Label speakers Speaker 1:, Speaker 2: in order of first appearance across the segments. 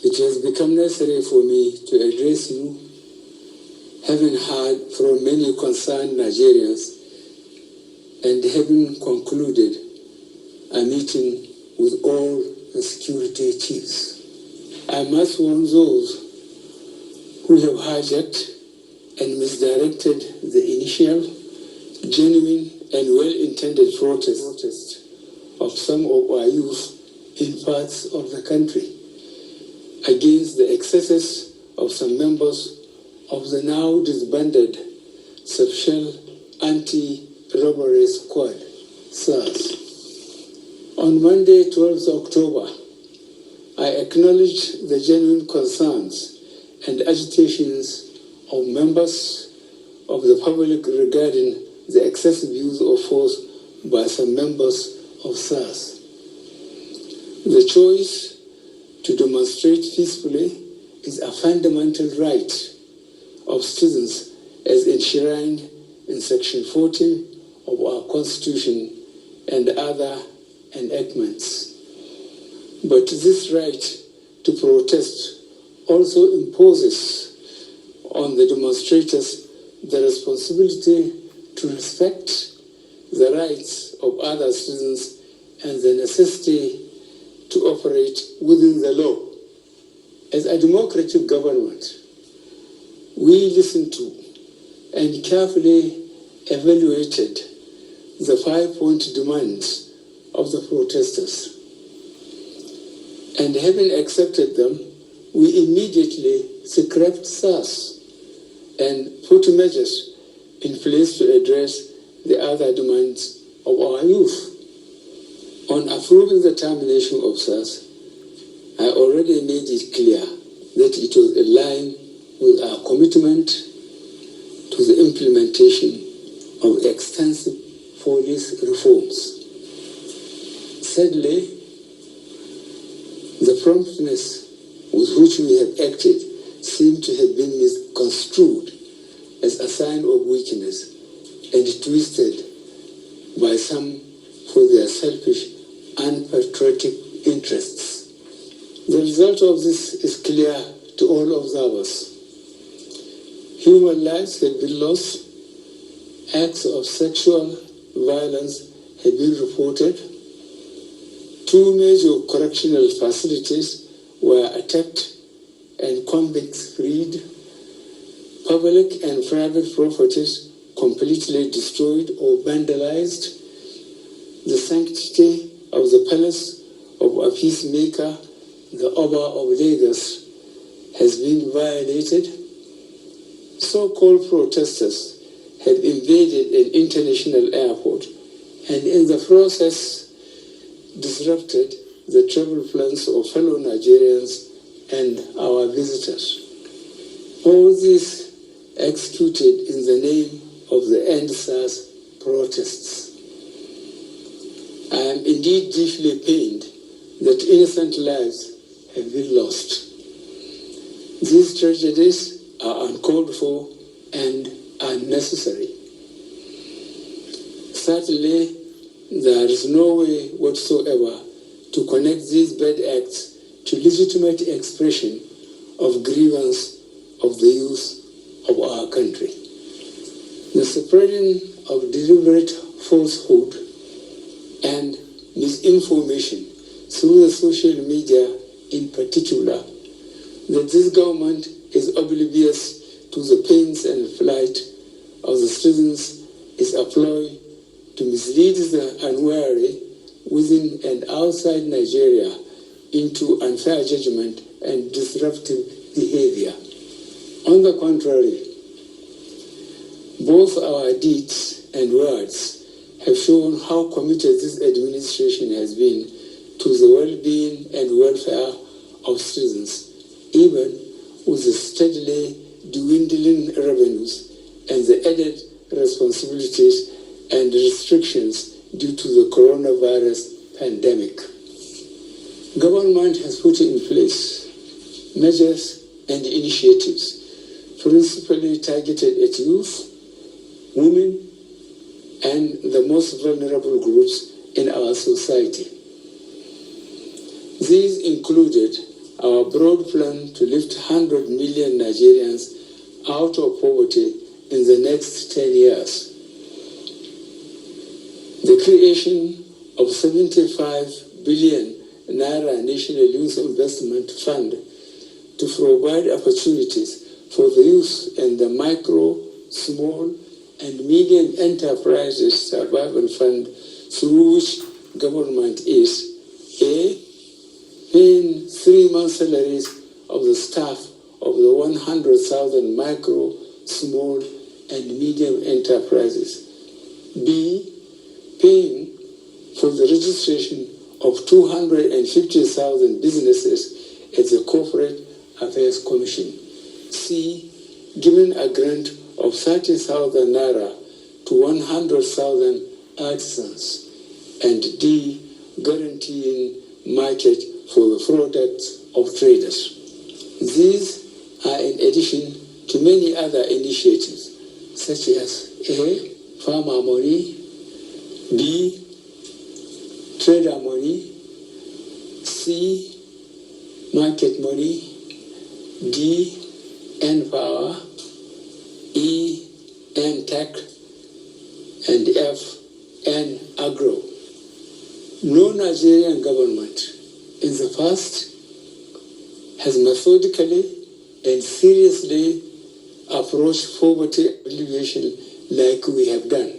Speaker 1: It has become necessary for me to address you, having heard from many concerned Nigerians and having concluded a meeting with all the security chiefs. I must warn those who have hijacked and misdirected the initial, genuine and well-intended protest of some of our youth in parts of the country against the excesses of some members of the now disbanded Special Anti-Robbery Squad, SARS. On Monday, 12th October, I acknowledge the genuine concerns and agitations of members of the public regarding the excessive use of force by some members of SARS. The choice to demonstrate peacefully is a fundamental right of citizens as enshrined in Section 40 of our Constitution and other enactments. But this right to protest also imposes on the demonstrators the responsibility to respect the rights of other citizens and the necessity to operate within the law. As a democratic government, we listened to and carefully evaluated the 5-point demands of the protesters. And having accepted them, we immediately scrapped SARS and put measures in place to address the other demands of our youth. On approving the termination of SARS, I already made it clear that it was in line with our commitment to the implementation of extensive police reforms. Sadly, the promptness with which we have acted seemed to have been misconstrued as a sign of weakness and twisted by some for their selfish and patriotic interests. The result of this is clear to all observers. Human lives have been lost, acts of sexual violence have been reported, 2 major correctional facilities were attacked and convicts freed, public and private properties completely destroyed or vandalized, the sanctity of the palace of a peacemaker, the Oba of Lagos, has been violated. So-called protesters have invaded an international airport and in the process disrupted the travel plans of fellow Nigerians and our visitors. All this executed in the name of the EndSARS protests. I am indeed deeply pained that innocent lives have been lost. These tragedies are uncalled for and unnecessary. Certainly, there is no way whatsoever to connect these bad acts to legitimate expression of grievance of the youth of our country. The spreading of deliberate falsehood and misinformation through the social media in particular, that this government is oblivious to the pains and plight of the citizens is a ploy to mislead the unwary within and outside Nigeria into unfair judgment and disruptive behavior. On the contrary, both our deeds and words have shown how committed this administration has been to the well-being and welfare of citizens, even with the steadily dwindling revenues and the added responsibilities and restrictions due to the coronavirus pandemic. Government has put in place measures and initiatives principally targeted at youth, women, and the most vulnerable groups in our society. These included our broad plan to lift 100 million Nigerians out of poverty in the next 10 years. The creation of 75 billion Naira National Youth Investment Fund to provide opportunities for the youth and the micro, small, and medium enterprises survival fund, through which government is A, paying 3 months' salaries of the staff of the 100,000 micro, small, and medium enterprises. B, paying for the registration of 250,000 businesses at the Corporate Affairs Commission. C, giving a grant of 30,000 Naira to 100,000 artisans. And D, guaranteeing market for the products of traders. These are in addition to many other initiatives, such as A, farmer money, B, trader money, C, market money, D, N-Power, E, N-Tech, and F, N-Agro. No Nigerian government in the past has methodically and seriously approached poverty alleviation like we have done.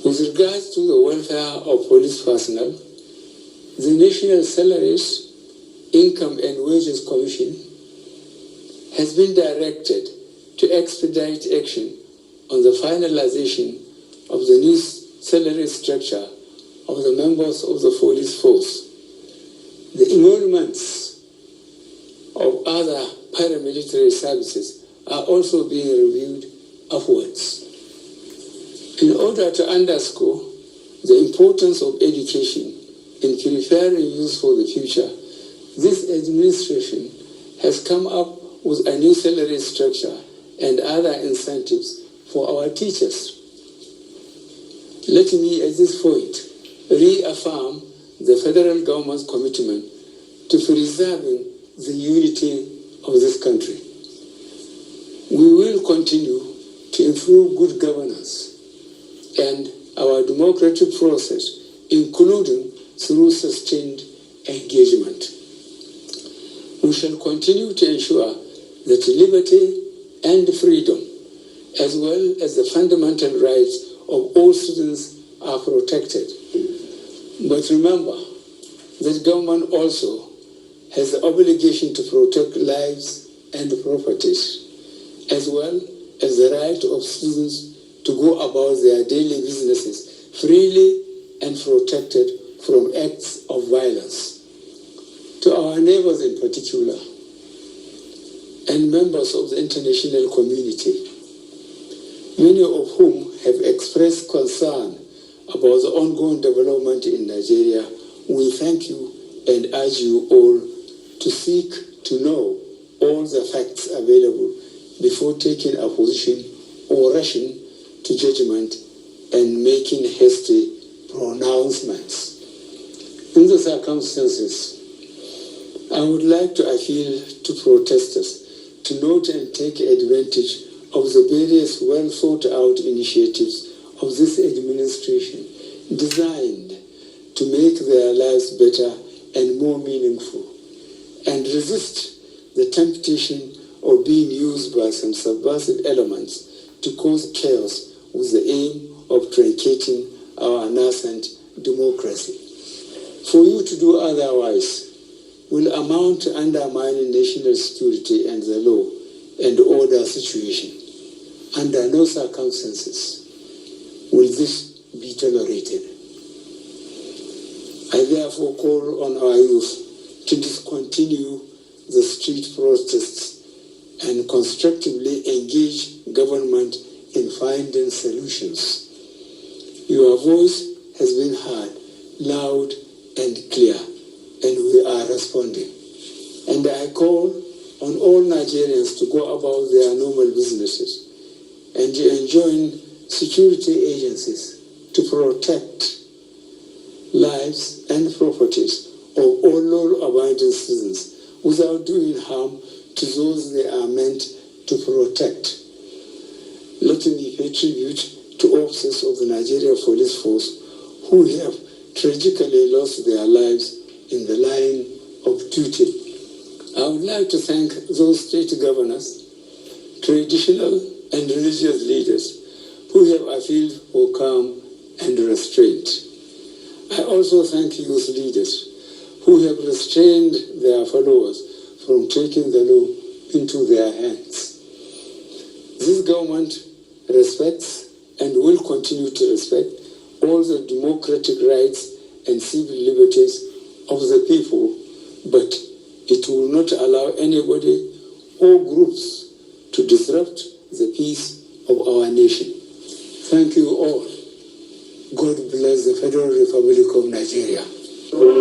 Speaker 1: With regards to the welfare of police personnel, the National Salaries, Income and Wages Commission has been directed to expedite action on the finalization of the new salary structure of the members of the police force. The emoluments of other paramilitary services are also being reviewed upwards. In order to underscore the importance of education in preparing youth for the future, this administration has come up with a new salary structure and other incentives for our teachers. Let me at this point reaffirm the federal government's commitment to preserving the unity of this country. We will continue to improve good governance and our democratic process, including through sustained engagement. We shall continue to ensure that liberty and freedom, as well as the fundamental rights of all students, are protected. But remember that government also has the obligation to protect lives and properties, as well as the right of students to go about their daily businesses freely and protected from acts of violence. To our neighbors in particular, and members of the international community, many of whom have expressed concern about the ongoing development in Nigeria, we thank you and urge you all to seek to know all the facts available before taking a position or rushing to judgment and making hasty pronouncements. In the circumstances, I would like to appeal to protesters to note and take advantage of the various well-thought-out initiatives of this administration designed to make their lives better and more meaningful, and resist the temptation of being used by some subversive elements to cause chaos with the aim of truncating our nascent democracy. For you to do otherwise will amount to undermining national security and the law and order situation. Under no circumstances will this be tolerated. I therefore call on our youth to discontinue the street protests and constructively engage government in finding solutions. Your voice has been heard loud and clear, and we are responding. And I call on all Nigerians to go about their normal businesses and to enjoin security agencies to protect lives and properties of all law-abiding citizens without doing harm to those they are meant to protect. Let me pay tribute to officers of the Nigeria Police Force who have tragically lost their lives in the line of duty. I would like to thank those state governors, traditional and religious leaders who have appealed for calm and restraint. I also thank youth leaders who have restrained their followers from taking the law into their hands. This government respects and will continue to respect all the democratic rights and civil liberties of the people, but it will not allow anybody or groups to disrupt the peace of our nation. Thank you all. God bless the Federal Republic of Nigeria.